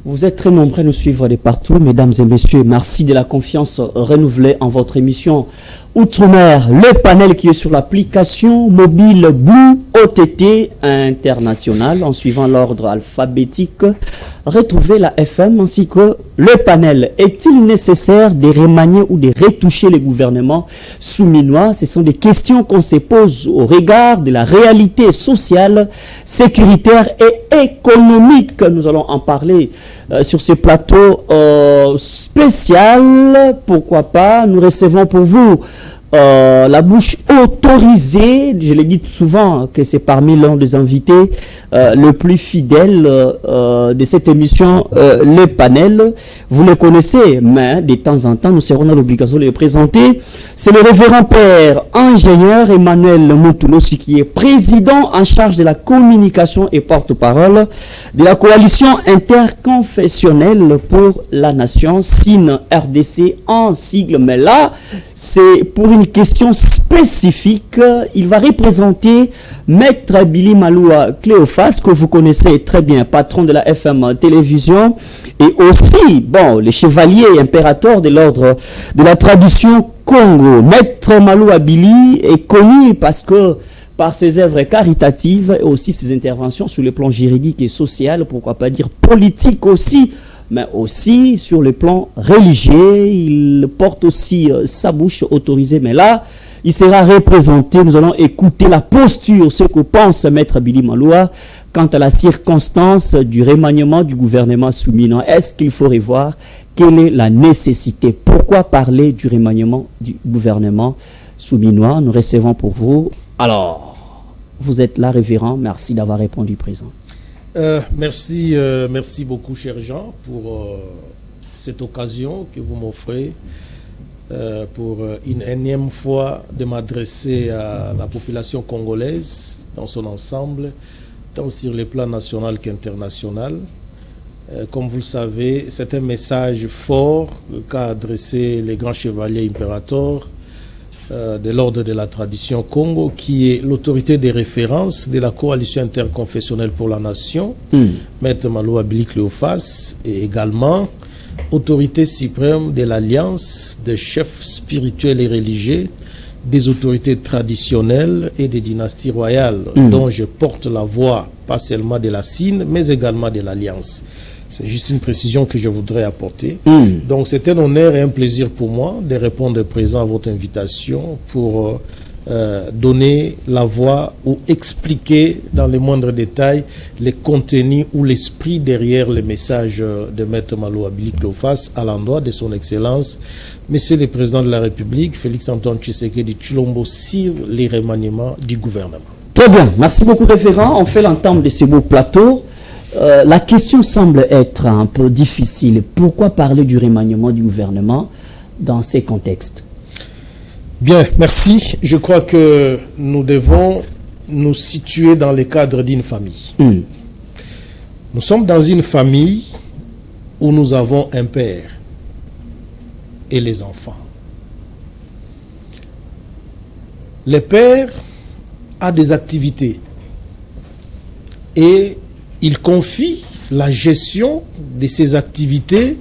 Vous êtes très nombreux à nous suivre de partout, mesdames et messieurs. Merci de la confiance renouvelée en votre émission Outre-mer, le panel qui est sur l'application mobile Blue OTT international en suivant l'ordre alphabétique. Retrouvez la FM ainsi que le panel. Est-il nécessaire de remanier ou de retoucher les gouvernements souminois? Ce sont des questions qu'on se pose au regard de la réalité sociale, sécuritaire et économique. Nous allons en parler sur ce plateau spécial. Pourquoi pas? Nous recevons pour vous la bouche autorisée. Je l'ai dit souvent que c'est parmi l'un des invités le plus fidèle de cette émission, le panel. Vous le connaissez, mais de temps en temps, nous serons dans l'obligation de le présenter. C'est le révérend père ingénieur Emmanuel Moutoulosi qui est président en charge de la communication et porte-parole de la coalition interconfessionnelle pour la nation, SIN RDC en sigle. Mais là, c'est pour une question spécifique. Il va représenter Maître Billy Maloua Cléophas, que vous connaissez très bien, patron de la FM Télévision, et aussi, bon, le chevalier impérateur de l'ordre de la tradition Congo. Maître Maloua Billy est connu parce que par ses œuvres caritatives et aussi ses interventions sur le plan juridique et social, pourquoi pas dire politique aussi, mais aussi sur le plan religieux. Il porte aussi sa bouche autorisée, mais là, il sera représenté. Nous allons écouter la posture, ce que pense Maître Billy Maloua quant à la circonstance du remaniement du gouvernement souminois. Est-ce qu'il faut revoir? Quelle est la nécessité? Pourquoi parler du remaniement du gouvernement souminois? Nous recevons pour vous. Alors, vous êtes là, révérend. Merci d'avoir répondu présent. Merci beaucoup, cher Jean, pour cette occasion que vous m'offrez pour une énième fois de m'adresser à la population congolaise dans son ensemble, tant sur le plan national qu'international. Comme vous le savez, c'est un message fort qu'a adressé le grand chevalier impérateur de l'ordre de la tradition Congo, qui est l'autorité de référence de la coalition interconfessionnelle pour la nation, Maître Maloua Billy Cléophas, et également autorité suprême de l'alliance des chefs spirituels et religieux, des autorités traditionnelles et des dynasties royales, dont je porte la voix, pas seulement de la SIN, mais également de l'alliance. C'est juste une précision que je voudrais apporter. Donc c'est un honneur et un plaisir pour moi de répondre présent à votre invitation pour donner la voix ou expliquer dans les moindres détails les contenus ou l'esprit derrière les messages de Maître Maloua Billy Cléophas à l'endroit de son Excellence, Monsieur le Président de la République, Félix Antoine Tshisekedi Tshilombo, sur les remaniements du gouvernement. Très bien, merci beaucoup, référent. On fait l'entame de ce beau plateau. La question semble être un peu difficile. Pourquoi parler du remaniement du gouvernement dans ces contextes? Bien, merci. Je crois que nous devons nous situer dans le cadre d'une famille. Nous sommes dans une famille où nous avons un père et les enfants. Le père a des activités et il confie la gestion de ses activités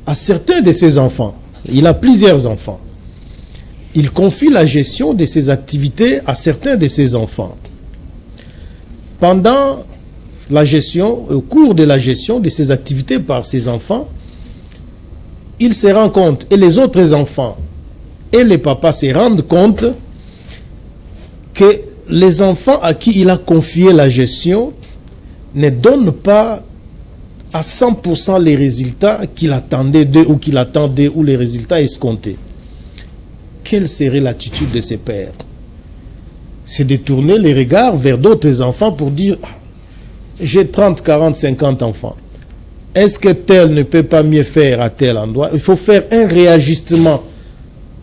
à certains de ses enfants. Il a plusieurs enfants. Il confie la gestion de ses activités à certains de ses enfants. Pendant la gestion, au cours de la gestion de ses activités par ses enfants, il se rend compte, et les autres enfants et les papas se rendent compte que les enfants à qui il a confié la gestion ne donnent pas à 100% les résultats qu'il attendait d'eux ou qu'il attendait ou les résultats escomptés. Quelle serait l'attitude de ses pères? C'est de tourner les regards vers d'autres enfants pour dire j'ai 30, 40, 50 enfants. Est-ce que tel ne peut pas mieux faire à tel endroit? Il faut faire un réajustement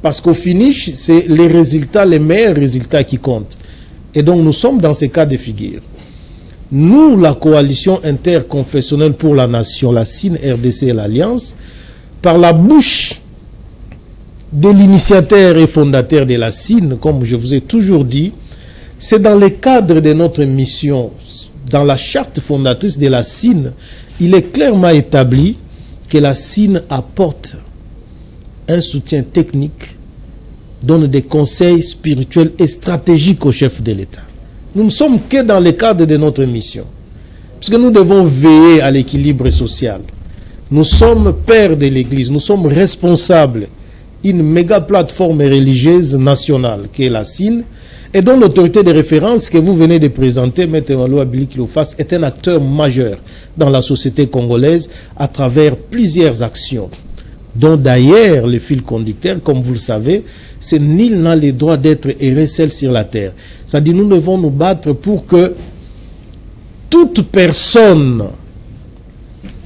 parce qu'au finish, c'est les résultats, les meilleurs résultats qui comptent. Et donc nous sommes dans ces cas de figure. Nous, la coalition interconfessionnelle pour la nation, la SIN, RDC et l'Alliance, par la bouche de l'initiateur et fondateur de la SIN, comme je vous ai toujours dit, c'est dans le cadre de notre mission dans la charte fondatrice de la CIN, il est clairement établi que la CIN apporte un soutien technique, donne des conseils spirituels et stratégiques au chef de l'État. Nous ne sommes que dans le cadre de notre mission, puisque nous devons veiller à l'équilibre social. Nous sommes pères de l'Église, nous sommes responsables d'une méga plateforme religieuse nationale qui est la CIN, et dont l'autorité de référence que vous venez de présenter, Maître Malo Abili Kilofas, est un acteur majeur dans la société congolaise à travers plusieurs actions, dont d'ailleurs le fil conducteur, comme vous le savez, c'est nul n'a le droit d'être erré seul sur la terre. C'est-à-dire nous devons nous battre pour que toute personne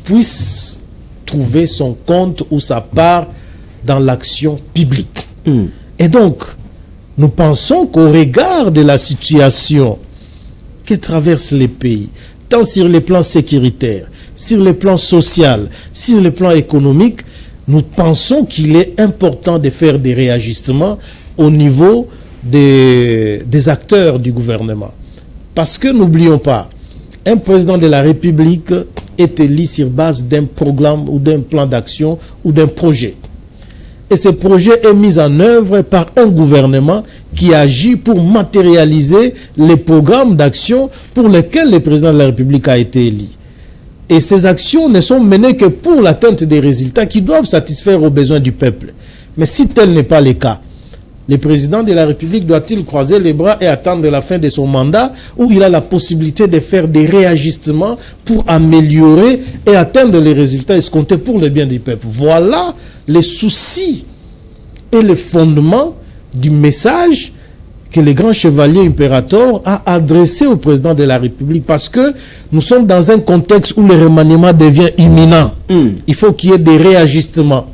puisse trouver son compte ou sa part dans l'action publique. Et donc, nous pensons qu'au regard de la situation que traverse les pays, tant sur les plans sécuritaires, sur les plans social, sur les plans économiques, nous pensons qu'il est important de faire des réajustements au niveau des acteurs du gouvernement. Parce que n'oublions pas, un président de la République est élu sur base d'un programme ou d'un plan d'action ou d'un projet. Et ce projet est mis en œuvre par un gouvernement qui agit pour matérialiser les programmes d'action pour lesquels le président de la République a été élu. Et ces actions ne sont menées que pour l'atteinte des résultats qui doivent satisfaire aux besoins du peuple. Mais si tel n'est pas le cas, le président de la République doit-il croiser les bras et attendre la fin de son mandat, où il a la possibilité de faire des réajustements pour améliorer et atteindre les résultats escomptés pour le bien du peuple? Voilà les soucis et le fondement du message que le grand chevalier impérator a adressé au président de la République, parce que nous sommes dans un contexte où le remaniement devient imminent. Il faut qu'il y ait des réajustements.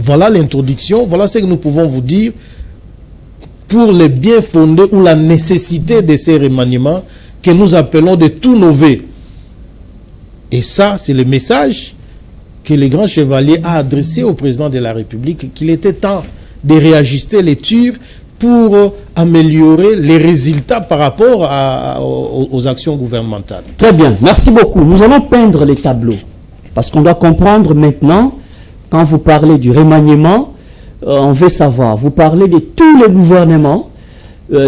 Voilà l'introduction, voilà ce que nous pouvons vous dire pour le bien fondé ou la nécessité de ces remaniements que nous appelons de tous nos vœux. Et ça, c'est le message que le grand chevalier a adressé au président de la République, qu'il était temps de réajuster les tirs pour améliorer les résultats par rapport aux actions gouvernementales. Très bien, merci beaucoup. Nous allons peindre les tableaux, parce qu'on doit comprendre maintenant, quand vous parlez du remaniement, on veut savoir, vous parlez de tous les gouvernements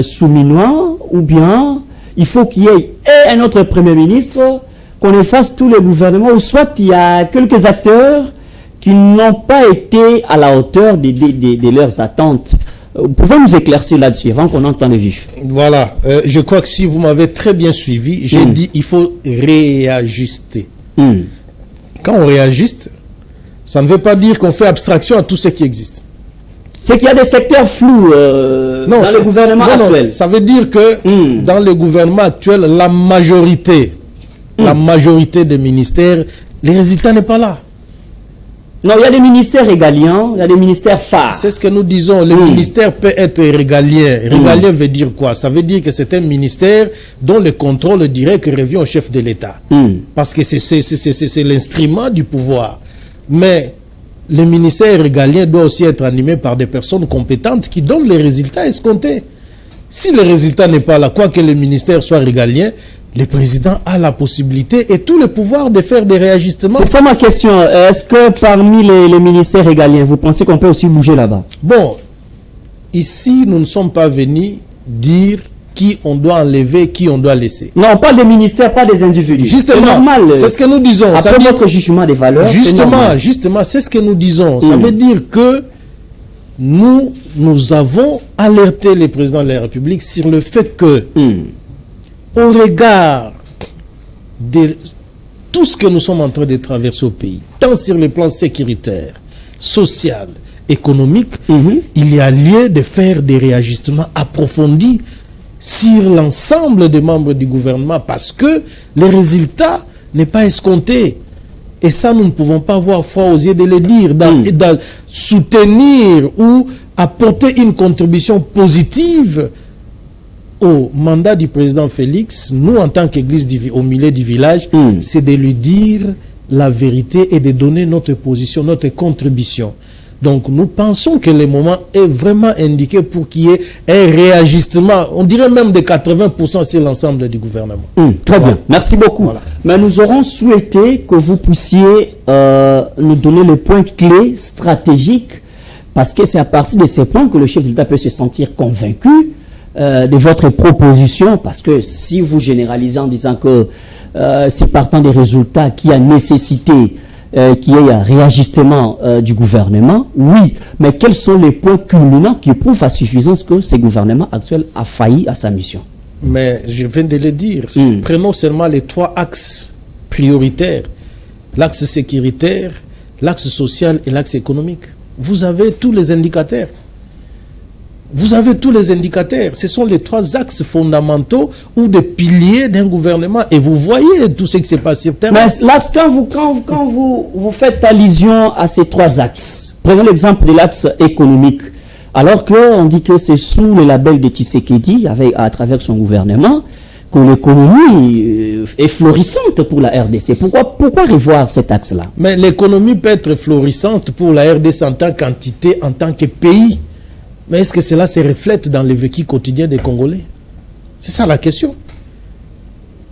souminois, ou bien il faut qu'il y ait un autre Premier ministre, qu'on efface tous les gouvernements, ou soit il y a quelques acteurs qui n'ont pas été à la hauteur de leurs attentes. Vous pouvez nous éclaircir là-dessus avant qu'on entende le vif? Voilà, je crois que si vous m'avez très bien suivi, j'ai dit il faut réajuster. Quand on réajuste, ça ne veut pas dire qu'on fait abstraction à tout ce qui existe. C'est qu'il y a des secteurs flous dans le gouvernement actuel. Non, ça veut dire que dans le gouvernement actuel, la majorité des ministères, les résultats n'est pas là. Non, il y a des ministères régaliens, il y a des ministères phares. C'est ce que nous disons. Le ministère peut être régalien. Régalien veut dire quoi? Ça veut dire que c'est un ministère dont le contrôle direct revient au chef de l'État. Parce que c'est l'instrument du pouvoir. Mais le ministère régalien doit aussi être animé par des personnes compétentes qui donnent les résultats escomptés. Si le résultat n'est pas là, quoi que le ministère soit régalien, le président a la possibilité et tout le pouvoir de faire des réajustements. C'est ça ma question. Est-ce que parmi les ministères régaliens, vous pensez qu'on peut aussi bouger là-bas? Bon, ici, nous ne sommes pas venus dire qui on doit enlever, qui on doit laisser. Non, pas des ministères, pas des individus. Justement, c'est normal. C'est ce que nous disons. Après votre jugement des valeurs, Justement, c'est ce que nous disons. Ça veut dire que nous avons alerté le président de la République sur le fait que au regard de tout ce que nous sommes en train de traverser au pays, tant sur le plan sécuritaire, social, économique, il y a lieu de faire des réajustements approfondis sur l'ensemble des membres du gouvernement, parce que le résultat n'est pas escompté. Et ça, nous ne pouvons pas avoir foi aux yeux de le dire, dans soutenir ou apporter une contribution positive au mandat du président Félix. Nous, en tant qu'église au milieu du village, c'est de lui dire la vérité et de donner notre position, notre contribution. Donc nous pensons que le moment est vraiment indiqué pour qu'il y ait un réajustement, on dirait même de 80% sur l'ensemble du gouvernement. Très bien, merci beaucoup. Voilà. Mais nous aurons souhaité que vous puissiez nous donner les points clés stratégiques, parce que c'est à partir de ces points que le chef de l'État peut se sentir convaincu de votre proposition, parce que si vous généralisez en disant que c'est partant des résultats qui a nécessité qu'il y ait un réajustement du gouvernement, oui, mais quels sont les points culminants qui prouvent à suffisance que ce gouvernement actuel a failli à sa mission? Mais je viens de le dire, prenons seulement les 3 axes prioritaires, l'axe sécuritaire, l'axe social et l'axe économique. Vous avez tous les indicateurs. Vous avez tous les indicateurs. Ce sont les 3 axes fondamentaux ou des piliers d'un gouvernement. Et vous voyez tout ce qui se passe sur terre. Mais là, quand vous faites allusion à ces 3 axes, prenons l'exemple de l'axe économique. Alors qu'on dit que c'est sous le label de Tshisekedi, à travers son gouvernement, que l'économie est florissante pour la RDC. Pourquoi revoir cet axe-là? Mais l'économie peut être florissante pour la RDC en tant qu'entité, en tant que pays. Mais est-ce que cela se reflète dans le vécu quotidien des Congolais? C'est ça la question.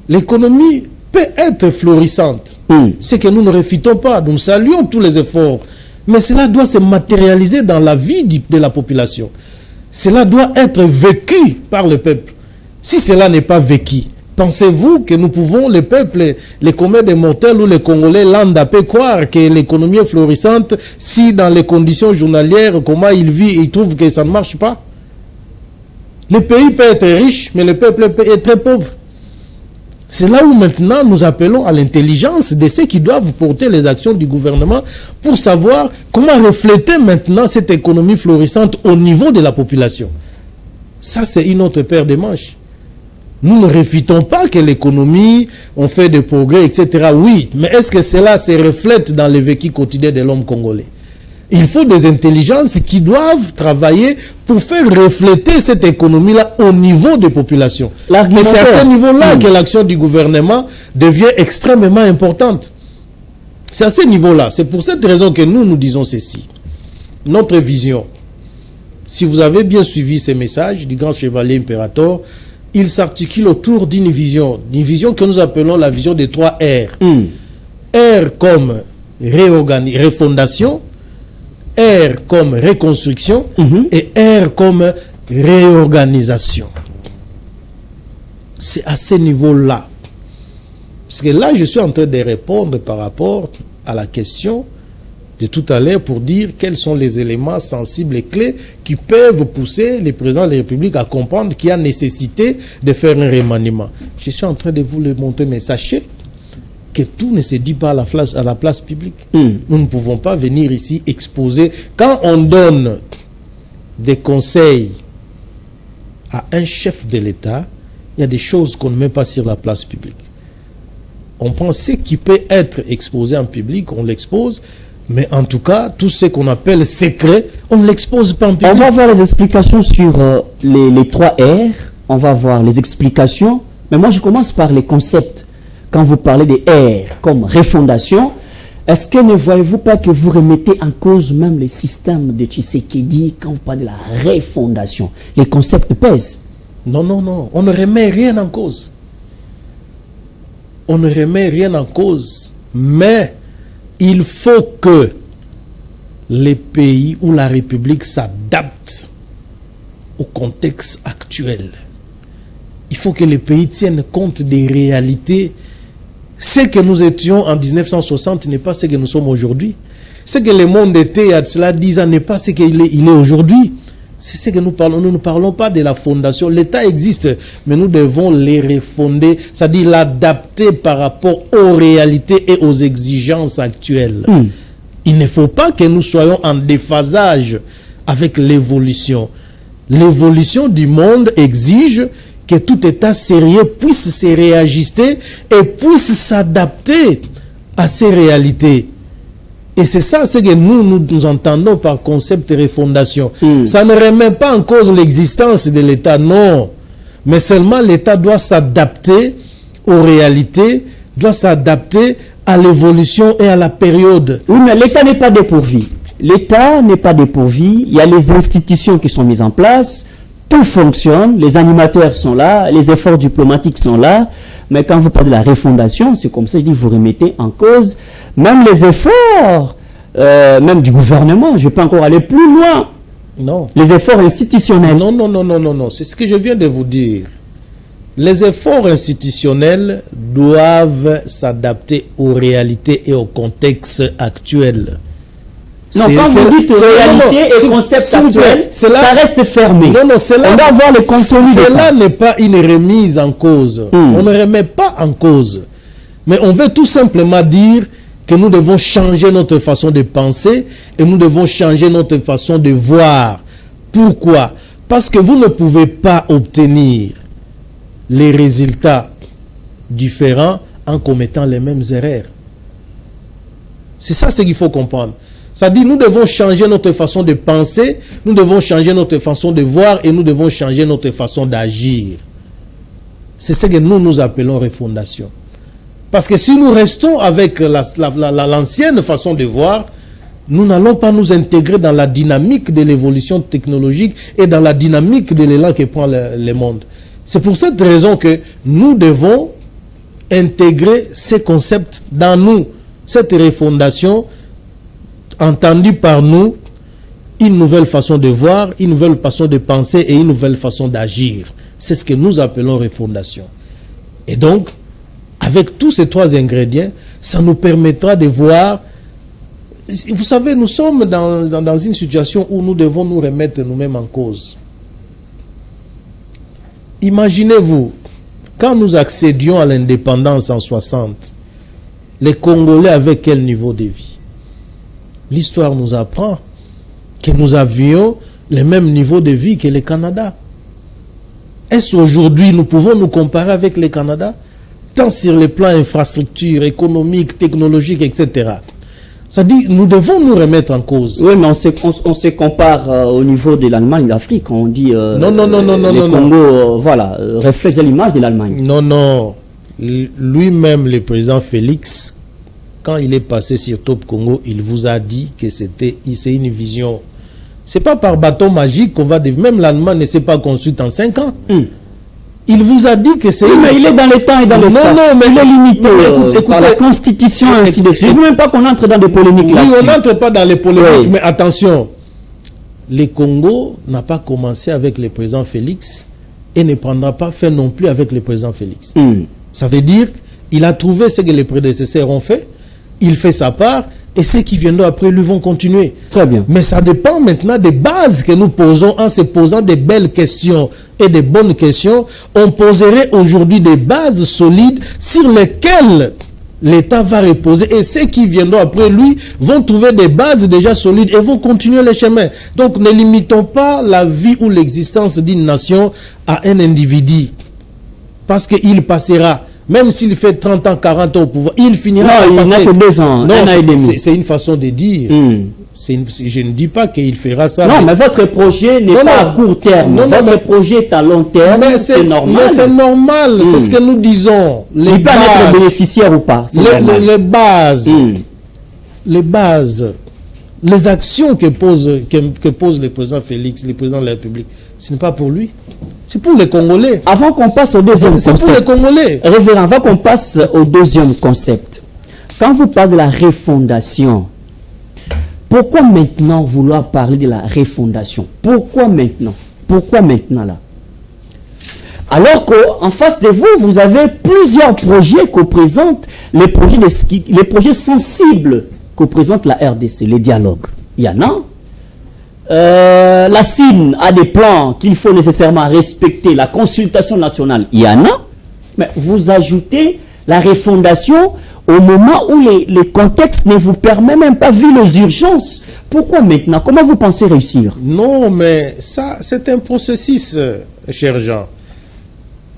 L'économie peut être florissante. C'est que nous ne refutons pas. Nous saluons tous les efforts. Mais cela doit se matérialiser dans la vie de la population. Cela doit être vécu par le peuple. Si cela n'est pas vécu, pensez-vous que nous pouvons, le peuple, les communs des mortels ou les Congolais lambda peut croire que l'économie est florissante si dans les conditions journalières, comment ils vivent, ils trouvent que ça ne marche pas? Le pays peut être riche, mais le peuple peut être très pauvre. C'est là où maintenant nous appelons à l'intelligence de ceux qui doivent porter les actions du gouvernement pour savoir comment refléter maintenant cette économie florissante au niveau de la population. Ça, c'est une autre paire de manches. Nous ne refutons pas que l'économie, on fait des progrès, etc. Oui, mais est-ce que cela se reflète dans le vécu quotidien de l'homme congolais? Il faut des intelligences qui doivent travailler pour faire refléter cette économie-là au niveau des populations. Et c'est à ce niveau-là que l'action du gouvernement devient extrêmement importante. C'est à ce niveau-là. C'est pour cette raison que nous disons ceci. Notre vision, si vous avez bien suivi ces messages du grand chevalier impérator, il s'articule autour d'une vision que nous appelons la vision des 3 R. R comme refondation, R comme reconstruction et R comme réorganisation. C'est à ce niveau-là. Parce que là, je suis en train de répondre par rapport à la question de tout à l'heure pour dire quels sont les éléments sensibles et clés qui peuvent pousser les présidents de la République à comprendre qu'il y a nécessité de faire un remaniement. Je suis en train de vous le montrer, mais sachez que tout ne se dit pas à la place publique. Nous ne pouvons pas venir ici exposer. Quand on donne des conseils à un chef de l'État, il y a des choses qu'on ne met pas sur la place publique. On pense ce qui peut être exposé en public, on l'expose. Mais en tout cas, tout ce qu'on appelle secret, on ne l'expose pas en public. On va voir les explications sur les 3 R. On va voir les explications. Mais moi, je commence par les concepts. Quand vous parlez des R comme refondation, est-ce que ne voyez-vous pas que vous remettez en cause même le système de Tshisekedi quand vous parlez de la refondation? Les concepts pèsent. Non, non, non. On ne remet rien en cause. On ne remet rien en cause. Mais il faut que les pays ou la République s'adaptent au contexte actuel. Il faut que les pays tiennent compte des réalités. Ce que nous étions en 1960 n'est pas ce que nous sommes aujourd'hui. Ce que le monde était il y a cela 10 ans n'est pas ce qu'il est aujourd'hui. C'est ce que nous parlons. Nous ne parlons pas de la fondation. L'État existe, mais nous devons les refonder, c'est-à-dire l'adapter par rapport aux réalités et aux exigences actuelles. Il ne faut pas que nous soyons en déphasage avec l'évolution. L'évolution du monde exige que tout État sérieux puisse se réajuster et puisse s'adapter à ces réalités. Et c'est ça ce que nous entendons par concept de refondation. Ça ne remet pas en cause l'existence de l'État, non. Mais seulement l'État doit s'adapter aux réalités, doit s'adapter à l'évolution et à la période. Oui, mais l'État n'est pas dépourvu. l'État n'est pas dépourvu, il y a les institutions qui sont mises en place, tout fonctionne, les animateurs sont là, les efforts diplomatiques sont là, mais quand vous parlez de la refondation, c'est comme ça, je dis, vous remettez en cause même les efforts, même du gouvernement. Je peux encore aller plus loin. Non. Les efforts institutionnels. Non, non, non, non, non, non. C'est ce que je viens de vous dire. Les efforts institutionnels doivent s'adapter aux réalités et au contexte actuel. Non, quand vous dites réalité et concept actuel, ça reste fermé. Non, non, on doit avoir le contenu de ça. Cela n'est pas une remise en cause. On ne remet pas en cause. Mais on veut tout simplement dire que nous devons changer notre façon de penser et nous devons changer notre façon de voir. Pourquoi? Parce que vous ne pouvez pas obtenir les résultats différents en commettant les mêmes erreurs. C'est ça ce qu'il faut comprendre. C'est-à-dire nous devons changer notre façon de penser, nous devons changer notre façon de voir et nous devons changer notre façon d'agir. C'est ce que nous appelons refondation. Parce que si nous restons avec l'ancienne façon de voir, nous n'allons pas nous intégrer dans la dynamique de l'évolution technologique et dans la dynamique de l'élan que prend le monde. C'est pour cette raison que nous devons intégrer ces concepts dans nous. Cette refondation, entendue par nous, une nouvelle façon de voir, une nouvelle façon de penser et une nouvelle façon d'agir. C'est ce que nous appelons refondation. Et donc, avec tous ces trois ingrédients, ça nous permettra de voir. Vous savez, nous sommes dans une situation où nous devons nous remettre nous-mêmes en cause. Imaginez-vous, quand nous accédions à l'indépendance en 60, les Congolais avaient quel niveau de vie? L'histoire nous apprend que nous avions le même niveau de vie que le Canada. Est-ce aujourd'hui nous pouvons nous comparer avec le Canada? Tant sur les plans infrastructure, économique, technologique, etc. Ça dit, nous devons nous remettre en cause. Oui, mais on se compare au niveau de l'Allemagne, de l'Afrique. On dit non, le Congo, voilà, reflète l'image de l'Allemagne. Non, non. Lui-même, le président Félix, quand il est passé sur Top Congo, il vous a dit que c'est une vision. C'est pas par bâton magique qu'on va... Même l'Allemagne ne s'est pas construite en 5 ans. Il vous a dit que c'est... Oui, mais il est dans le temps et dans l'espace. Non, mais il est limité par la Constitution, ainsi de suite. Je ne veux même pas qu'on entre dans des polémiques là-dessus. Oui, on n'entre pas dans les polémiques, mais attention. Le Congo n'a pas commencé avec le président Félix et ne prendra pas fin non plus avec le président Félix. Ça veut dire qu'il a trouvé ce que les prédécesseurs ont fait, il fait sa part, et ceux qui viendront après lui vont continuer. Très bien. Mais ça dépend maintenant des bases que nous posons. En se posant des belles questions et des bonnes questions, on poserait aujourd'hui des bases solides sur lesquelles l'État va reposer. Et ceux qui viendront après lui vont trouver des bases déjà solides et vont continuer le chemin. Donc ne limitons pas la vie ou l'existence d'une nation à un individu. Parce qu'il passera. Même s'il fait 30 ans, 40 ans au pouvoir, il finira par passer. Non, il n'a que 2 ans, non, un an et demi. C'est une façon de dire. Je ne dis pas qu'il fera ça. Non, mais votre projet n'est pas à court terme. Votre projet est à long terme, c'est normal. Mais c'est normal, c'est ce que nous disons. Il peut être bénéficiaire ou pas. Les bases, les actions que pose le président Félix, le président de la République, ce n'est pas pour lui. C'est pour les Congolais. Avant qu'on passe au deuxième concept. C'est pour les Congolais. Révérend, avant qu'on passe au deuxième concept. Quand vous parlez de la refondation, pourquoi maintenant vouloir parler de la refondation? Pourquoi maintenant? Pourquoi maintenant là? Alors qu'en face de vous, vous avez plusieurs projets que présente les projets sensibles que présente la RDC, les dialogues. Il y en a. La CIN a des plans qu'il faut nécessairement respecter, la consultation nationale, il y en a, mais vous ajoutez la refondation au moment où les contextes ne vous permettent même pas, vu les urgences. Pourquoi maintenant? Comment vous pensez réussir? Non, mais ça, c'est un processus, cher Jean.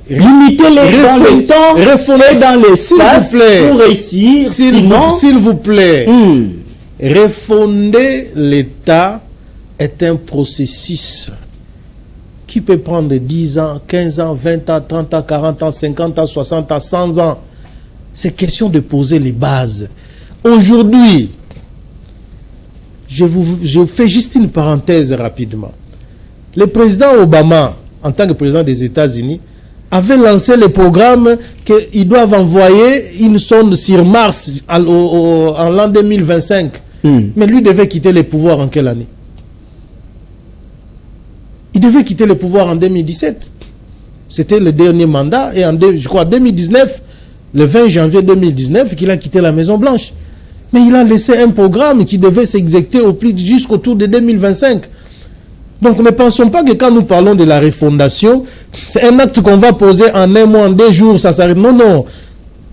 Limitez-les dans le temps et dans l'espace pour réussir. S'il vous plaît, refonder l'État est un processus qui peut prendre 10 ans, 15 ans, 20 ans, 30 ans, 40 ans, 50 ans, 60 ans, 100 ans. C'est question de poser les bases. Aujourd'hui, je vous fais juste une parenthèse rapidement. Le président Obama, en tant que président des États-Unis, avait lancé le programme qu'ils doivent envoyer une sonde sur Mars en l'an 2025. Mais lui devait quitter le pouvoir en quelle année? Il devait quitter le pouvoir en 2017. C'était le dernier mandat. Et je crois 2019, le 20 janvier 2019, qu'il a quitté la Maison-Blanche. Mais il a laissé un programme qui devait s'exécuter au plus jusqu'autour de 2025. Donc ne pensons pas que quand nous parlons de la refondation, c'est un acte qu'on va poser en un mois, en 2 jours, ça s'arrête. Non, non.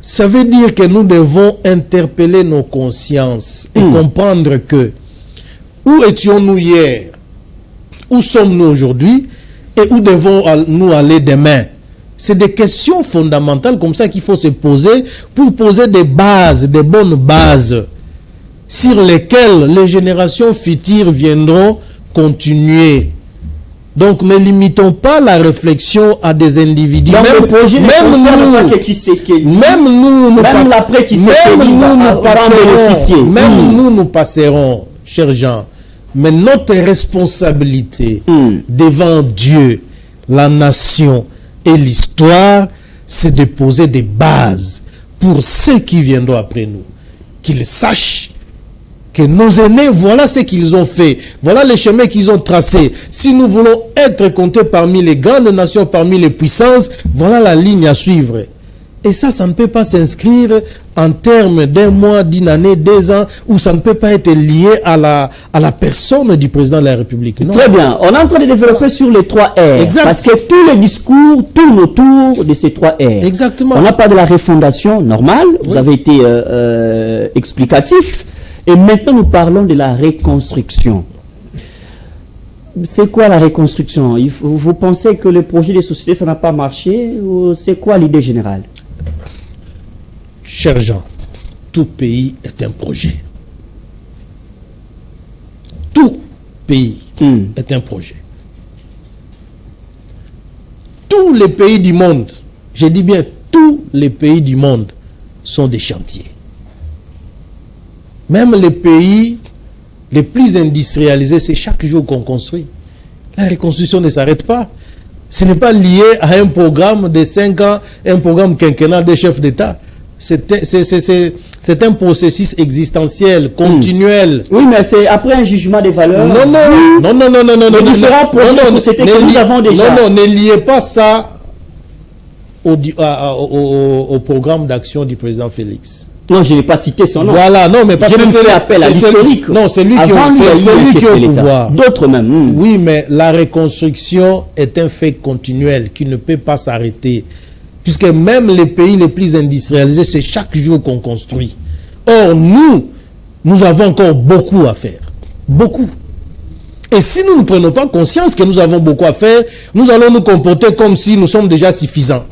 Ça veut dire que nous devons interpeller nos consciences et comprendre que où étions-nous hier, où sommes-nous aujourd'hui et où devons-nous aller demain. C'est des questions fondamentales comme ça qu'il faut se poser pour poser des bases, des bonnes bases sur lesquelles les générations futures viendront continuer. Donc ne limitons pas la réflexion à des individus. Donc, même nous passerons, chers gens. Mais notre responsabilité devant Dieu, la nation et l'histoire, c'est de poser des bases pour ceux qui viendront après nous. Qu'ils sachent que nos aînés, voilà ce qu'ils ont fait. Voilà les chemins qu'ils ont tracés. Si nous voulons être comptés parmi les grandes nations, parmi les puissances, voilà la ligne à suivre. Et ça ne peut pas s'inscrire en termes d'un mois, d'une année, 2 ans, où ça ne peut pas être lié à la personne du président de la République. Non. Très bien. On est en train de développer sur les 3 R. Exact. Parce que tous les discours tournent autour de ces 3 R. Exactement. On n'a pas de la refondation normale. Vous avez été explicatif. Et maintenant, nous parlons de la reconstruction. C'est quoi la reconstruction? Vous pensez que le projet de société, ça n'a pas marché? Ou c'est quoi l'idée générale? Chers gens, tout pays est un projet. Tout pays est un projet. Tous les pays du monde, je dis bien tous les pays du monde, sont des chantiers. Même les pays les plus industrialisés, c'est chaque jour qu'on construit. La reconstruction ne s'arrête pas. Ce n'est pas lié à un programme de 5 ans, un programme quinquennal des chefs d'État. C'est un processus existentiel, continuel. Oui, mais c'est après un jugement des valeurs. Non. Les différents projets de société que nous avons déjà. Non, ne liez pas ça au programme d'action du président Félix. Non, je n'ai pas cité son nom. Voilà, non, mais parce que c'est appel à l'historique. Non, c'est lui qui est au pouvoir. D'autres même. Oui, mais la reconstruction est un fait continuel qui ne peut pas s'arrêter. Puisque même les pays les plus industrialisés, c'est chaque jour qu'on construit. Or, nous avons encore beaucoup à faire. Beaucoup. Et si nous ne prenons pas conscience que nous avons beaucoup à faire, nous allons nous comporter comme si nous sommes déjà suffisants.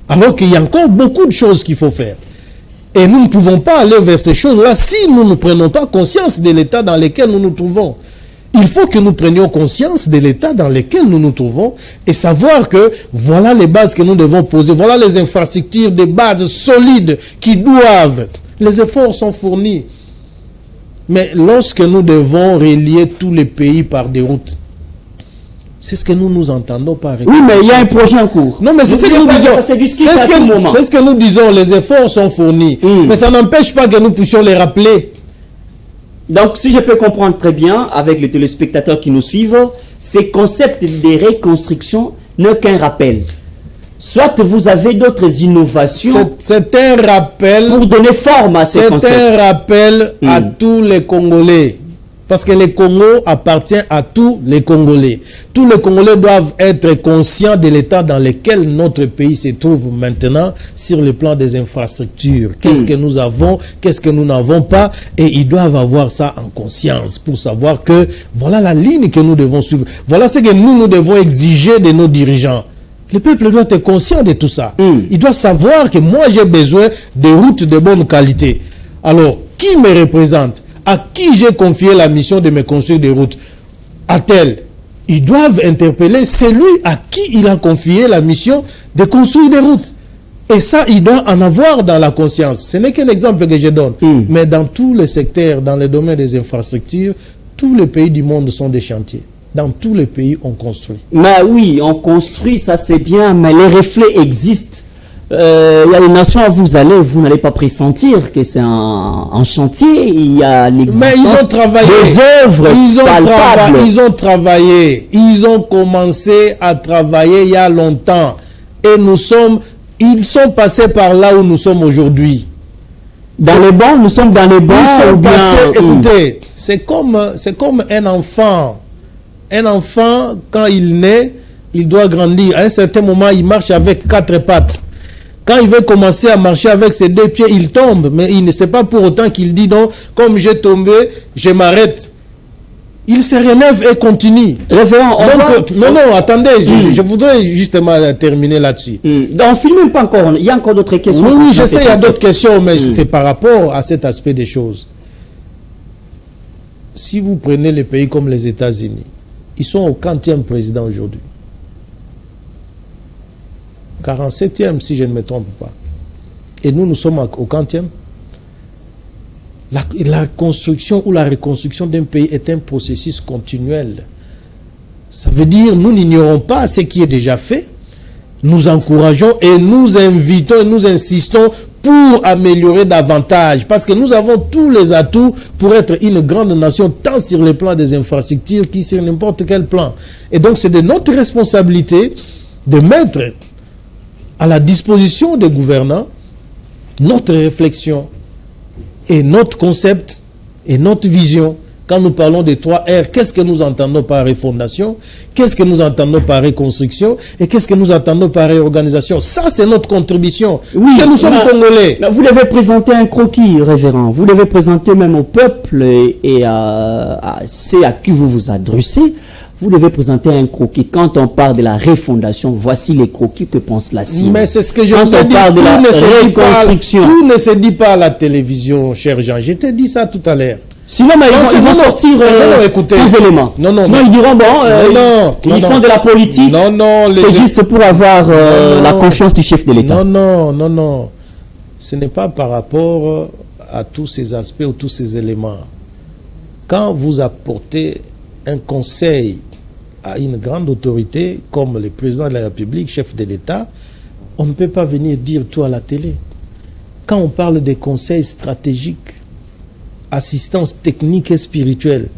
Alors qu'il y a encore beaucoup de choses qu'il faut faire. Et nous ne pouvons pas aller vers ces choses-là si nous ne prenons pas conscience de l'état dans lequel nous nous trouvons. Il faut que nous prenions conscience de l'état dans lequel nous nous trouvons et savoir que voilà les bases que nous devons poser, voilà les infrastructures, des bases solides qui doivent. Les efforts sont fournis. Mais lorsque nous devons relier tous les pays par des routes, c'est ce que nous entendons par. Oui, mais il y a un projet en cours. Non, mais c'est ce que nous disons. C'est ce que nous disons. Les efforts sont fournis. Mais ça n'empêche pas que nous puissions les rappeler. Donc, si je peux comprendre très bien, avec les téléspectateurs qui nous suivent, ces concepts de reconstruction n'est qu'un rappel. Soit vous avez d'autres innovations. C'est un rappel. Pour donner forme à ces concepts. C'est un rappel à tous les Congolais. Parce que le Congo appartient à tous les Congolais. Tous les Congolais doivent être conscients de l'état dans lequel notre pays se trouve maintenant sur le plan des infrastructures. Qu'est-ce que nous avons, qu'est-ce que nous n'avons pas. Et ils doivent avoir ça en conscience pour savoir que voilà la ligne que nous devons suivre. Voilà ce que nous devons exiger de nos dirigeants. Le peuple doit être conscient de tout ça. Il doit savoir que moi j'ai besoin de routes de bonne qualité. Alors, qui me représente? À qui j'ai confié la mission de me construire des routes? À tel. Ils doivent interpeller celui à qui il a confié la mission de construire des routes. Et ça, il doit en avoir dans la conscience. Ce n'est qu'un exemple que je donne. Mais dans tous les secteurs, dans le domaine des infrastructures, Tous les pays du monde sont des chantiers. Dans tous les pays, on construit. Mais oui, on construit, ça c'est bien, mais les reflets existent. Il y a des nations où vous n'allez pas pressentir que c'est un chantier. Il y a l'existence mais ils ont travaillé. Des œuvres palpables. Ils ont travaillé. Ils ont commencé à travailler il y a longtemps. Et ils sont passés par là où nous sommes aujourd'hui. Dans les bancs, nous sommes dans les bancs. Ils sont passés, écoutez, c'est comme un enfant. Un enfant, quand il naît, il doit grandir. À un certain moment, il marche avec 4 pattes. Quand il veut commencer à marcher avec ses 2 pieds, il tombe. Mais il ne sait pas pour autant qu'il dit non, comme j'ai tombé, je m'arrête. Il se relève et continue. Révérend, non, attendez, je voudrais justement terminer là-dessus. On ne filme pas encore, il y a encore d'autres questions. Oui, je sais, il y a d'autres questions, mais c'est par rapport à cet aspect des choses. Si vous prenez les pays comme les États-Unis, ils sont au 40e président aujourd'hui. 47e, si je ne me trompe pas. Et nous sommes au 40e. La construction ou la reconstruction d'un pays est un processus continuel. Ça veut dire nous n'ignorons pas ce qui est déjà fait. Nous encourageons et nous invitons et nous insistons pour améliorer davantage. Parce que nous avons tous les atouts pour être une grande nation, tant sur le plan des infrastructures que sur n'importe quel plan. Et donc c'est de notre responsabilité de mettre à la disposition des gouvernants notre réflexion et notre concept et notre vision. Quand nous parlons des 3 R, qu'est-ce que nous entendons par refondation? Qu'est-ce que nous entendons par reconstruction? Et qu'est-ce que nous entendons par réorganisation? Ça, c'est notre contribution. Oui, parce que nous sommes Congolais. Vous devez présenter un croquis, révérend. Vous devez présenter même au peuple et à ceux à qui vous vous adressez. Vous devez présenter un croquis. Quand on parle de la refondation, voici les croquis que pense la CIM. Mais c'est ce que je vous ai dit. Tout ne se dit pas à la télévision, cher Jean. Je t'ai dit ça tout à l'heure. Sinon, mais ils vont sortir sans éléments. Sinon, ils diront, ils font de la politique. C'est juste pour avoir la confiance du chef de l'État. Non. Ce n'est pas par rapport à tous ces aspects ou tous ces éléments. Quand vous apportez un conseil à une grande autorité comme le président de la République, chef de l'État, on ne peut pas venir dire tout à la télé. Quand on parle des conseils stratégiques, assistance technique et spirituelle,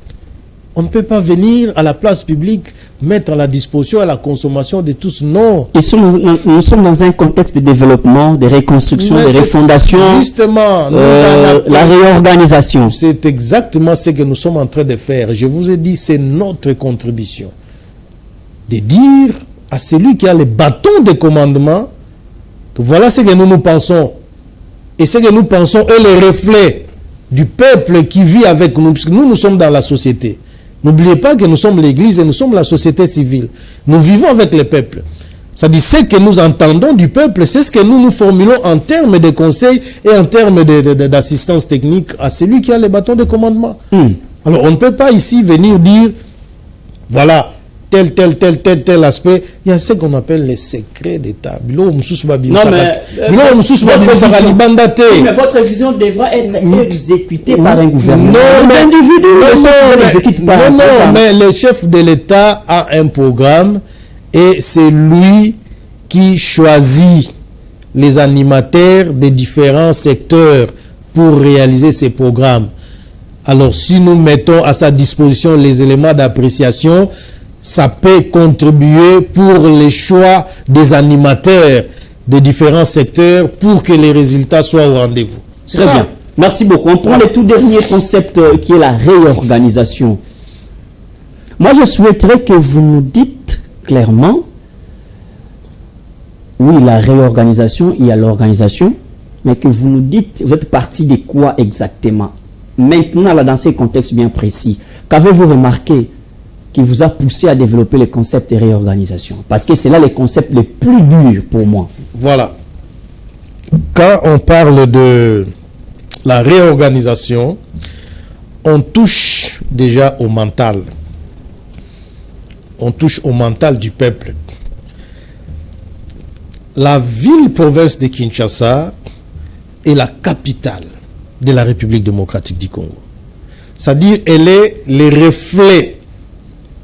on ne peut pas venir à la place publique mettre à la disposition et à la consommation de tous. Non. Nous sommes dans un contexte de développement, de reconstruction, de refondation, justement, la réorganisation. C'est exactement ce que nous sommes en train de faire. Je vous ai dit, c'est notre contribution. De dire à celui qui a les bâtons de commandement que voilà ce que nous pensons. Et ce que nous pensons est le reflet du peuple qui vit avec nous, puisque nous sommes dans la société. N'oubliez pas que nous sommes l'Église et nous sommes la société civile. Nous vivons avec le peuple. C'est-à-dire, ce que nous entendons du peuple, c'est ce que nous formulons en termes de conseils et en termes d'assistance technique à celui qui a les bâtons de commandement. Alors, on ne peut pas ici venir dire, voilà, tel aspect. Il y a ce qu'on appelle les secrets d'État. Mais votre vision devra être exécutée par un gouvernement. Mais le chef de l'État a un programme et c'est lui qui choisit les animateurs des différents secteurs pour réaliser ces programmes. Alors, si nous mettons à sa disposition les éléments d'appréciation, ça peut contribuer pour les choix des animateurs des différents secteurs pour que les résultats soient au rendez-vous. Très bien. Merci beaucoup. On prend le tout dernier concept qui est la réorganisation. Moi, je souhaiterais que vous nous dites clairement, oui, la réorganisation, il y a l'organisation, mais que vous nous dites, vous êtes parti de quoi exactement? Maintenant, là, dans ces contextes bien précis, qu'avez-vous remarqué qui vous a poussé à développer le concept de réorganisation? Parce que c'est là le concept le plus dur pour moi. Voilà. Quand on parle de la réorganisation, on touche déjà au mental. On touche au mental du peuple. La ville-province de Kinshasa est la capitale de la République démocratique du Congo. C'est-à-dire, elle est le reflet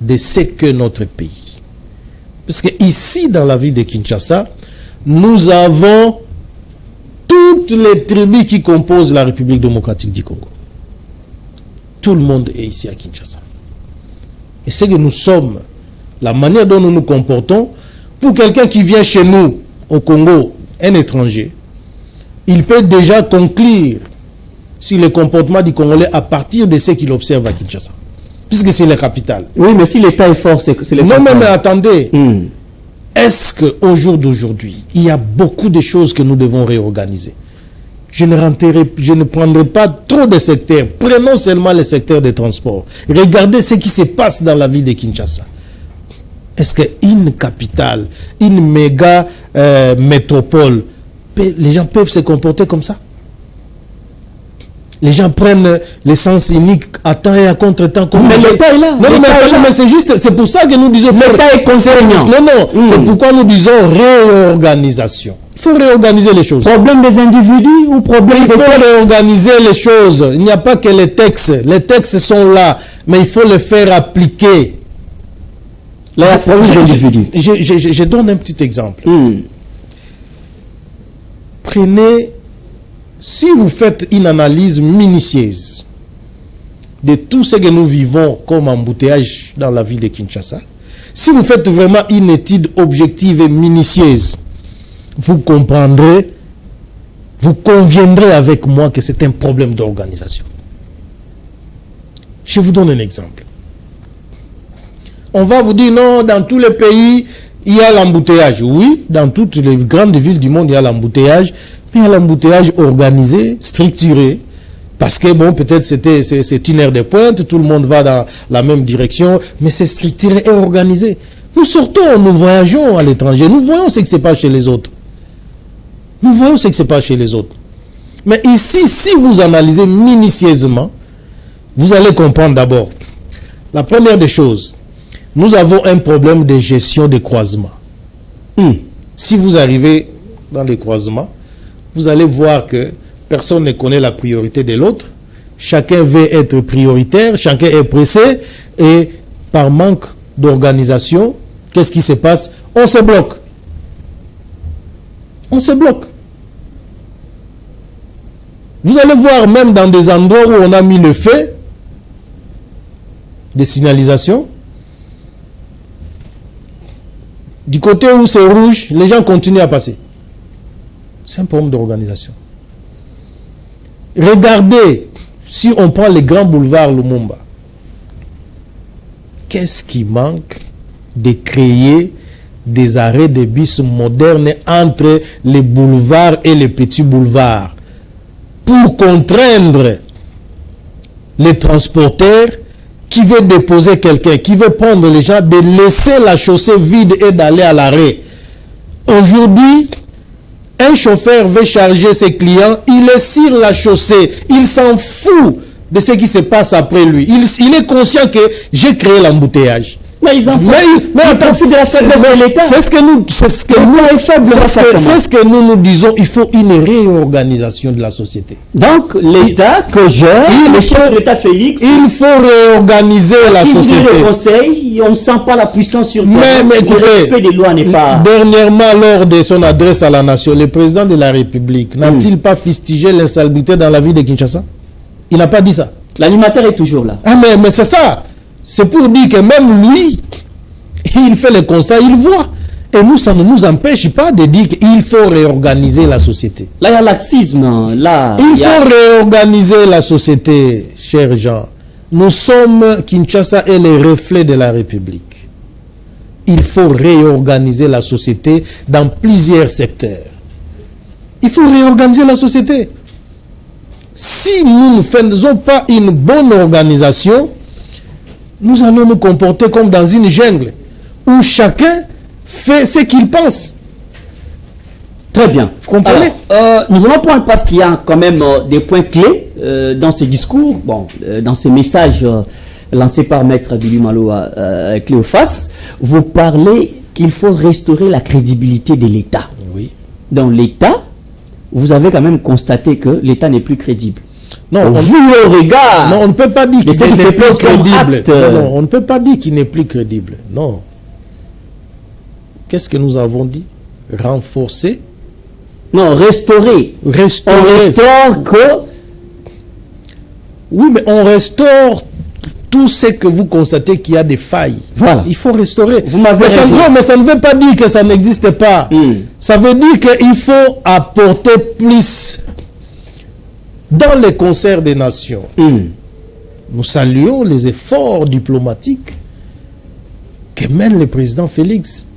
de ce que notre pays. Parce que ici, dans la ville de Kinshasa, nous avons toutes les tribus qui composent la République démocratique du Congo. Tout le monde est ici à Kinshasa. Et c'est que nous sommes, la manière dont nous nous comportons, pour quelqu'un qui vient chez nous, au Congo, un étranger, il peut déjà conclure sur le comportement du Congolais à partir de ce qu'il observe à Kinshasa. Puisque c'est la capitale. Oui, mais si l'État est fort, c'est le non, mais attendez. Est-ce qu'au jour d'aujourd'hui, il y a beaucoup de choses que nous devons réorganiser? Je ne prendrai pas trop de secteurs. Prenons seulement le secteur des transports. Regardez ce qui se passe dans la ville de Kinshasa. Est-ce qu'une capitale, une méga métropole, les gens peuvent se comporter comme ça? Les gens prennent l'essence unique à temps et à contre-temps. Mais l'État est là. Non, mais c'est juste, c'est pour ça que nous disons... L'État est contraignant. Non, c'est pourquoi nous disons réorganisation. Il faut réorganiser les choses. Problème des individus ou problème des... Il faut réorganiser les choses. Il n'y a pas que les textes. Les textes sont là, mais il faut les faire appliquer. Je donne un petit exemple. Prenez... Si vous faites une analyse minutieuse de tout ce que nous vivons comme embouteillage dans la ville de Kinshasa, si vous faites vraiment une étude objective et minutieuse, vous comprendrez, vous conviendrez avec moi que c'est un problème d'organisation. Je vous donne un exemple. On va vous dire non, dans tous les pays, il y a l'embouteillage. Oui, dans toutes les grandes villes du monde, il y a l'embouteillage. Mais il y a l'embouteillage organisé, structuré, parce que bon, peut-être c'est une heure de pointe, tout le monde va dans la même direction, mais c'est structuré et organisé. Nous sortons, nous voyageons à l'étranger, nous voyons ce qui se passe chez les autres. Nous voyons ce qui se passe chez les autres. Mais ici, si vous analysez minutieusement, vous allez comprendre d'abord. La première des choses, nous avons un problème de gestion des croisements. Si vous arrivez dans les croisements, vous allez voir que personne ne connaît la priorité de l'autre. Chacun veut être prioritaire, chacun est pressé. Et par manque d'organisation, qu'est-ce qui se passe? On se bloque. On se bloque. Vous allez voir même dans des endroits où on a mis le feu, des signalisations. Du côté où c'est rouge, les gens continuent à passer. C'est un problème d'organisation. Regardez, si on prend les grands boulevards Lumumba, qu'est-ce qui manque de créer des arrêts de bus modernes entre les boulevards et les petits boulevards pour contraindre les transporteurs qui veulent déposer quelqu'un, qui veut prendre les gens, de laisser la chaussée vide et d'aller à l'arrêt. Aujourd'hui, un chauffeur veut charger ses clients, il est sur la chaussée, il s'en fout de ce qui se passe après lui. Il est conscient que j'ai créé l'embouteillage. Mais ils en profitent de la faiblesse de l'État. C'est ce que nous disons, il faut une réorganisation de la société. Donc l'État que gère, le chef de l'État Félix, il faut réorganiser la société. Le conseil, on ne sent pas la puissance sur terre. Mais écoutez, le respect des lois n'est pas... Dernièrement, lors de son adresse à la nation, le président de la République n'a-t-il pas fustigé l'insalubrité dans la ville de Kinshasa? Il n'a pas dit ça. L'animateur est toujours là. Ah mais c'est ça. C'est pour dire que même lui, il fait le constat, il voit. Et nous, ça ne nous empêche pas de dire qu'il faut réorganiser la société. Là, il y a laxisme. Il faut réorganiser la société, chers gens. Nous sommes, Kinshasa est le reflet de la République. Il faut réorganiser la société dans plusieurs secteurs. Il faut réorganiser la société. Si nous ne faisons pas une bonne organisation, nous allons nous comporter comme dans une jungle où chacun fait ce qu'il pense. Très bien. Vous comprenez? Nous allons prendre parce qu'il y a quand même des points clés dans ce discours, dans ce message lancé par Maître Billy Maloa Cléophas. Vous parlez qu'il faut restaurer la crédibilité de l'État. Oui. Dans l'État, vous avez quand même constaté que l'État n'est plus crédible. Non, vu au regard. Non, on ne peut pas dire Mais qu'il c'est n'est plus crédible. acte. Non, on ne peut pas dire qu'il n'est plus crédible. Non. Qu'est-ce que nous avons dit? Renforcer. Non, restaurer. Restaurer. On restaure que. Oui, mais on restaure tout ce que vous constatez qu'il y a des failles. Voilà. Il faut restaurer. Vous m'avez raison. Non, mais ça ne veut pas dire que ça n'existe pas. Ça veut dire qu'il faut apporter plus dans les concerts des nations. Nous saluons les efforts diplomatiques que mène le président Félix.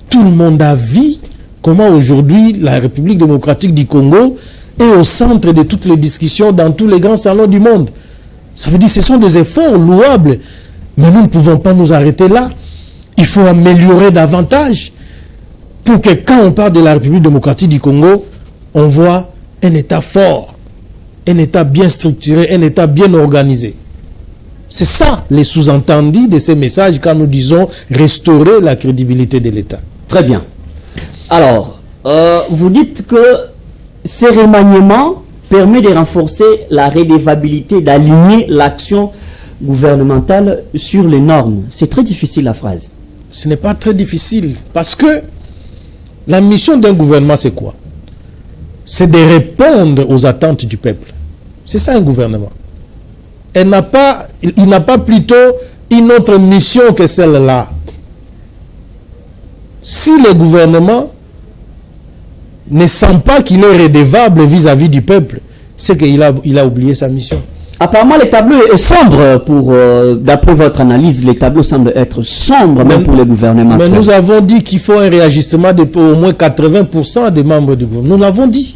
Tout le monde a vu comment aujourd'hui la République démocratique du Congo est au centre de toutes les discussions dans tous les grands salons du monde. Ça veut dire que ce sont des efforts louables. Mais nous ne pouvons pas nous arrêter là. Il faut améliorer davantage pour que quand on parle de la République démocratique du Congo, on voit un État fort, un État bien structuré, un État bien organisé. C'est ça les sous-entendus de ces messages quand nous disons restaurer la crédibilité de l'État. Très bien. Alors, vous dites que ces remaniements permettent de renforcer la redevabilité, d'aligner l'action gouvernementale sur les normes. C'est très difficile la phrase. Ce n'est pas très difficile parce que la mission d'un gouvernement, c'est quoi? C'est de répondre aux attentes du peuple. C'est ça un gouvernement. Il n'a pas plutôt une autre mission que celle-là. Si le gouvernement ne sent pas qu'il est redevable vis-à-vis du peuple, c'est qu'il a oublié sa mission. Apparemment, le tableau est sombre d'après votre analyse, les tableaux semblent être sombres même pour le gouvernement. Mais nous avons dit qu'il faut un réajustement de au moins 80% des membres du gouvernement. Nous l'avons dit.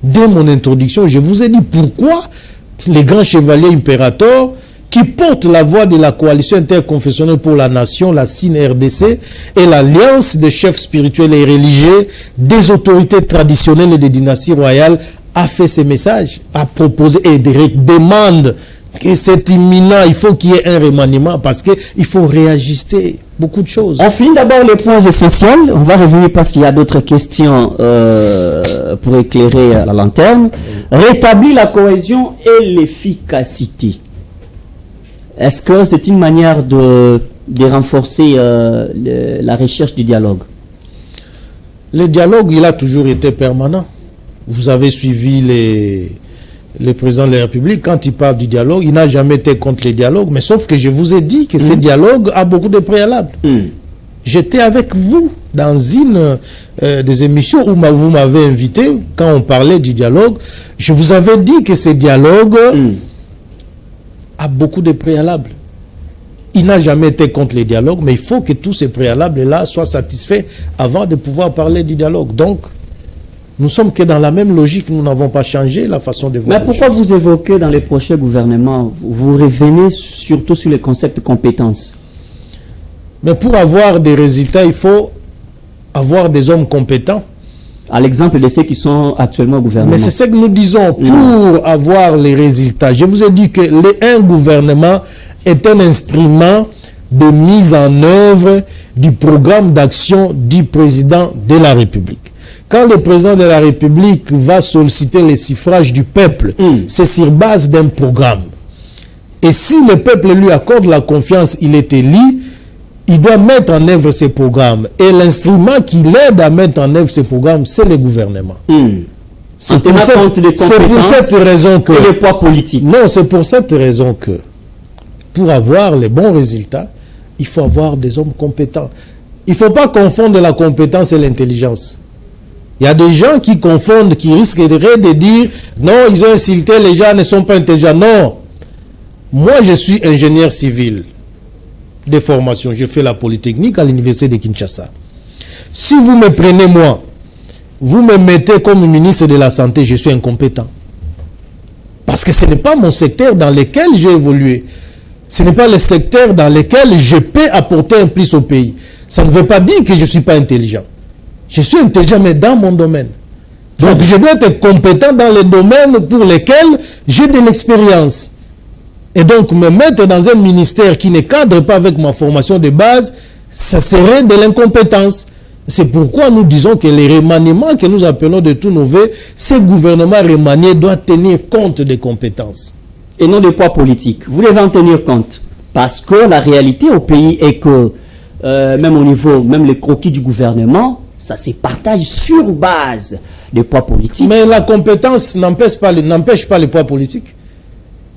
Dès mon introduction, je vous ai dit pourquoi les grands chevaliers impérateurs qui portent la voix de la coalition interconfessionnelle pour la nation, la CIN-RDC, et l'alliance des chefs spirituels et religieux, des autorités traditionnelles et des dynasties royales, a fait ces messages, a proposé et demande que c'est imminent, il faut qu'il y ait un remaniement parce qu'il faut réajuster beaucoup de choses. On finit d'abord les points essentiels. On va revenir parce qu'il y a d'autres questions pour éclairer la lanterne. Rétablir la cohésion et l'efficacité. Est-ce que c'est une manière de renforcer la recherche du dialogue? Le dialogue, il a toujours été permanent. Vous avez suivi le président de la République, quand il parle du dialogue, il n'a jamais été contre le dialogue, mais sauf que je vous ai dit que ce dialogue a beaucoup de préalables. J'étais avec vous dans une des émissions où vous m'avez invité, quand on parlait du dialogue, je vous avais dit que ce dialogue a beaucoup de préalables. Il n'a jamais été contre les dialogues, mais il faut que tous ces préalables-là soient satisfaits avant de pouvoir parler du dialogue. Donc, nous sommes que dans la même logique, nous n'avons pas changé la façon de voir. Mais pourquoi vous évoquez dans les prochains gouvernements, vous revenez surtout sur les concepts de compétences? Mais pour avoir des résultats, il faut avoir des hommes compétents. À l'exemple de ceux qui sont actuellement au gouvernement. Mais c'est ce que nous disons, pour avoir les résultats. Je vous ai dit que un gouvernement est un instrument de mise en œuvre du programme d'action du président de la République. Quand le président de la République va solliciter les suffrages du peuple, c'est sur base d'un programme. Et si le peuple lui accorde la confiance, il est élu, il doit mettre en œuvre ces programmes. Et l'instrument qui l'aide à mettre en œuvre ces programmes, c'est le gouvernement. C'est pour cette raison que... Et le poids politique. Non, c'est pour cette raison que, pour avoir les bons résultats, il faut avoir des hommes compétents. Il ne faut pas confondre la compétence et l'intelligence. Il y a des gens qui confondent, qui risqueraient de dire « Non, ils ont insulté, les gens ne sont pas intelligents. » Non. Moi, je suis ingénieur civil de formation. Je fais la Polytechnique à l'université de Kinshasa. Si vous me prenez moi, vous me mettez comme ministre de la Santé, je suis incompétent. Parce que ce n'est pas mon secteur dans lequel j'ai évolué. Ce n'est pas le secteur dans lequel je peux apporter un plus au pays. Ça ne veut pas dire que je ne suis pas intelligent. Je suis intelligent, mais dans mon domaine. Donc, je dois être compétent dans les domaines pour lesquels j'ai de l'expérience. Et donc, me mettre dans un ministère qui ne cadre pas avec ma formation de base, ça serait de l'incompétence. C'est pourquoi nous disons que les remaniements que nous appelons de tout nouveau, ces gouvernements remaniés doivent tenir compte des compétences. Et non des poids politiques. Vous devez en tenir compte. Parce que la réalité au pays est que, même au niveau, même les croquis du gouvernement, ça se partage sur base des poids politiques. Mais la compétence n'empêche pas les poids politiques.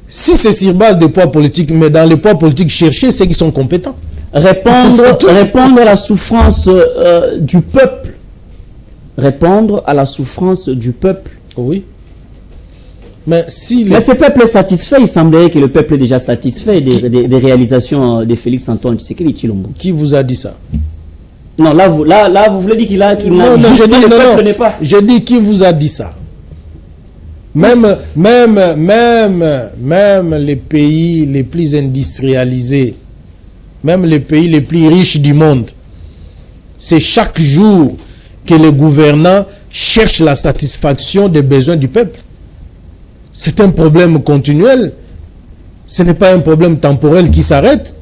Si c'est sur base des poids politiques, mais dans les poids politiques, chercher ceux qui sont compétents. Répondre à la souffrance du peuple. Répondre à la souffrance du peuple. Oui. Mais si Mais ce peuple est satisfait, il semblerait que le peuple est déjà satisfait des réalisations de Félix Antoine Tshisekedi Tshilombo. Qui vous a dit ça? Non, là, vous voulez dire qu'il a non, juste je dis, le peuple n'est pas. Je dis qui vous a dit ça? Même les pays les plus industrialisés, même les pays les plus riches du monde, c'est chaque jour que les gouvernants cherchent la satisfaction des besoins du peuple. C'est un problème continuel. Ce n'est pas un problème temporel qui s'arrête.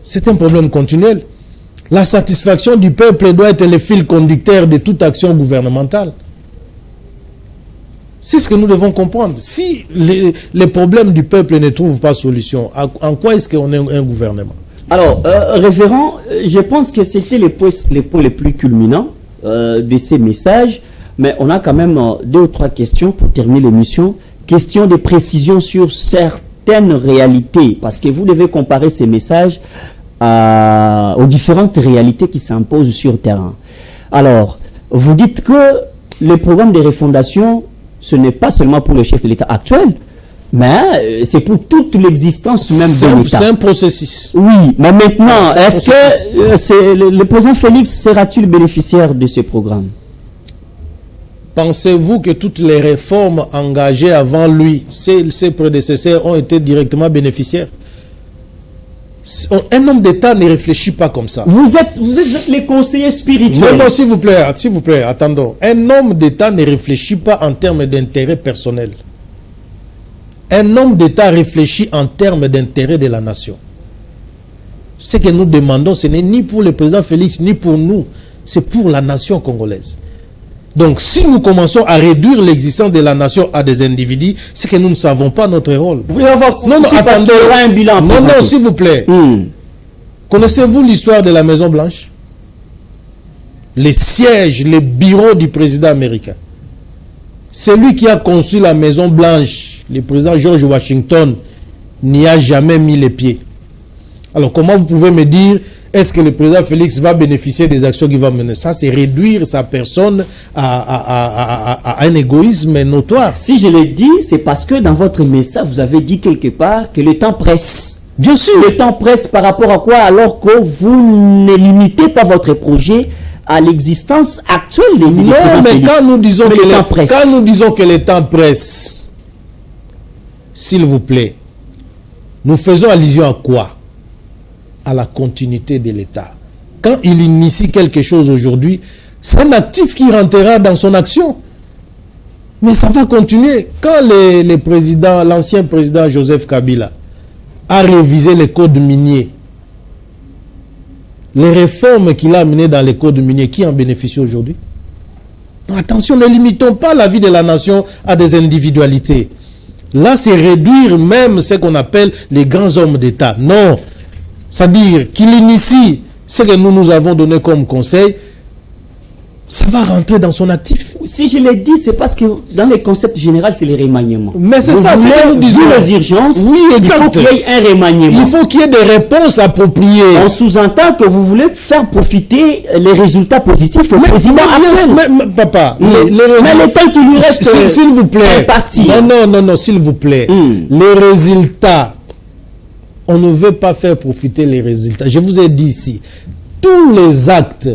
C'est un problème continuel. La satisfaction du peuple doit être le fil conducteur de toute action gouvernementale. C'est ce que nous devons comprendre. Si les problèmes du peuple ne trouvent pas solution, en quoi est-ce qu'on est un gouvernement? Alors, révérend, je pense que c'était les points les plus culminants de ces messages, mais on a quand même 2 ou 3 questions pour terminer l'émission. Question de précision sur certaines réalités, parce que vous devez comparer ces messages aux différentes réalités qui s'imposent sur le terrain. Alors, vous dites que le programme de refondation, ce n'est pas seulement pour le chef de l'État actuel, mais c'est pour toute l'existence même de l'État. C'est un processus. Oui, mais maintenant, est-ce que le président Félix sera-t-il bénéficiaire de ce programme? Pensez-vous que toutes les réformes engagées avant lui, ses prédécesseurs, ont été directement bénéficiaires? Un homme d'État ne réfléchit pas comme ça. Vous êtes les conseillers spirituels. Non, s'il vous plaît, attendons. Un homme d'État ne réfléchit pas en termes d'intérêt personnel. Un homme d'État réfléchit en termes d'intérêt de la nation. Ce que nous demandons, ce n'est ni pour le président Félix, ni pour nous. C'est pour la nation congolaise. Donc, si nous commençons à réduire l'existence de la nation à des individus, c'est que nous ne savons pas notre rôle. Vous voulez avoir attendez. Un bilan. Non, s'il vous plaît. Connaissez-vous l'histoire de la Maison Blanche? Les sièges, les bureaux du président américain. Celui qui a conçu la Maison Blanche, le président George Washington, n'y a jamais mis les pieds. Alors, comment vous pouvez me dire, est-ce que le président Félix va bénéficier des actions qu'il va mener? Ça, c'est réduire sa personne à un égoïsme notoire. Si je l'ai dit, c'est parce que dans votre message, vous avez dit quelque part que le temps presse. Bien sûr. Le temps presse par rapport à quoi? Alors que vous ne limitez pas votre projet à l'existence actuelle des Non, mais Félix. quand nous disons que le temps presse, s'il vous plaît, nous faisons allusion à quoi? À la continuité de l'État. Quand il initie quelque chose aujourd'hui, c'est un actif qui rentrera dans son action. Mais ça va continuer. Quand l'ancien président Joseph Kabila a révisé les codes miniers, les réformes qu'il a menées dans les codes miniers, qui en bénéficient aujourd'hui? Attention, ne limitons pas la vie de la nation à des individualités. Là, c'est réduire même ce qu'on appelle les grands hommes d'État. Non. C'est-à-dire qu'il initie ce que nous avons donné comme conseil, ça va rentrer dans son actif. Si je l'ai dit, c'est parce que dans les concepts généraux, c'est les remaniements. Mais c'est ça, c'est que nous disons. Vu les urgences, oui, exact. Il faut qu'il y ait un remaniement. Il faut qu'il y ait des réponses appropriées. On sous-entend que vous voulez faire profiter les résultats positifs au président actuel. Mais papa, mais le temps qui lui reste, s'il vous plaît. Non, s'il vous plaît. Les résultats, on ne veut pas faire profiter les résultats. Je vous ai dit ici, tous les actes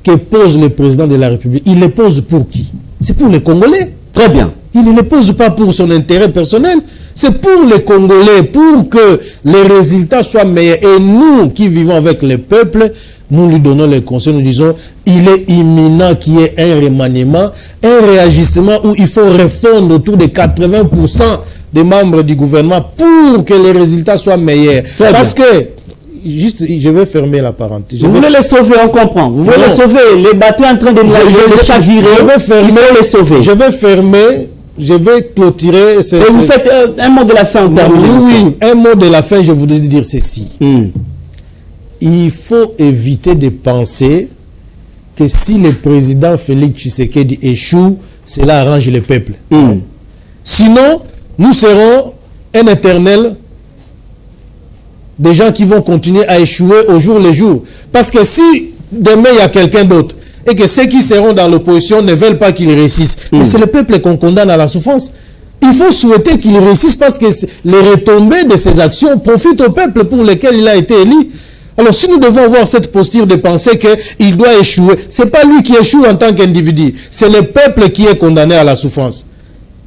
que pose le président de la République, il les pose pour qui? C'est pour les Congolais. Très bien. Il ne les pose pas pour son intérêt personnel. C'est pour les Congolais, pour que les résultats soient meilleurs. Et nous, qui vivons avec le peuple, nous lui donnons les conseils. Nous disons, il est imminent qu'il y ait un remaniement, un réajustement où il faut refondre autour de 80% des membres du gouvernement pour que les résultats soient meilleurs. Parce que juste, je vais fermer la parenthèse. Vous voulez les sauver, on comprend. Vous voulez les sauver, les bateaux en train de les chavirer, je vais fermer, il faut les sauver. Je vais fermer, je vais clôturer. Et vous faites un mot de la fin, on termine. Oui, un mot de la fin, je voudrais dire ceci. Il faut éviter de penser que si le président Félix Tshisekedi échoue, cela arrange le peuple. Sinon, nous serons un éternel des gens qui vont continuer à échouer au jour le jour. Parce que si demain il y a quelqu'un d'autre et que ceux qui seront dans l'opposition ne veulent pas qu'il réussisse, mais c'est le peuple qu'on condamne à la souffrance. Il faut souhaiter qu'il réussisse parce que les retombées de ses actions profitent au peuple pour lequel il a été élu. Alors si nous devons avoir cette posture de penser qu'il doit échouer, ce n'est pas lui qui échoue en tant qu'individu, c'est le peuple qui est condamné à la souffrance.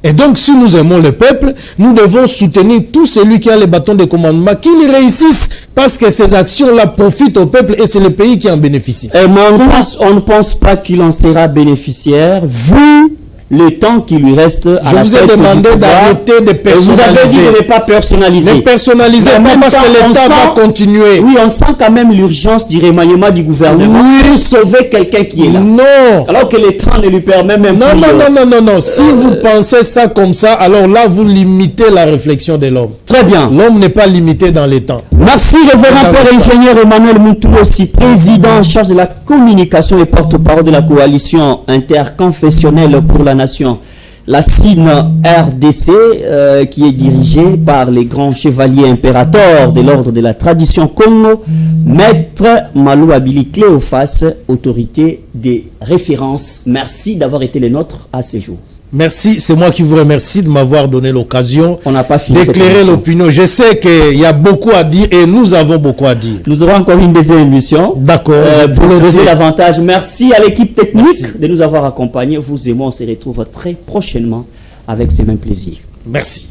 Et donc, si nous aimons le peuple, nous devons soutenir tout celui qui a les bâtons de commandement, qu'il réussisse, parce que ces actions-là profitent au peuple et c'est le pays qui en bénéficie. Mais on ne pense pas qu'il en sera bénéficiaire, vu le temps qui lui reste à la tête du pouvoir. Je vous ai demandé d'arrêter de personnaliser. Vous avez dit de ne pas personnaliser. Ne personnalisez pas parce que l'État va continuer. Oui, on sent quand même l'urgence du remaniement du gouvernement pour sauver quelqu'un qui est là. Non. Alors que le temps ne lui permet même non, plus. Non. Si vous pensez ça comme ça, alors là, vous limitez la réflexion de l'homme. Très bien. L'homme n'est pas limité dans les temps. Merci, révérend père ingénieur Emmanuel Moutouossi, président en charge de la communication et porte-parole de la coalition interconfessionnelle pour la nation, la CIN RDC, qui est dirigée par les grands chevaliers impérateurs de l'ordre de la tradition Congo, Maître Malou Abili Cléophas, autorité des références. Merci d'avoir été les nôtres à ce jour. Merci, c'est moi qui vous remercie de m'avoir donné l'occasion d'éclairer l'opinion. Je sais qu'il y a beaucoup à dire et nous avons beaucoup à dire. Nous aurons encore une deuxième émission. D'accord. Pour poser davantage. Merci à l'équipe technique de nous avoir accompagnés. Vous et moi, on se retrouve très prochainement avec ces mêmes plaisirs. Merci.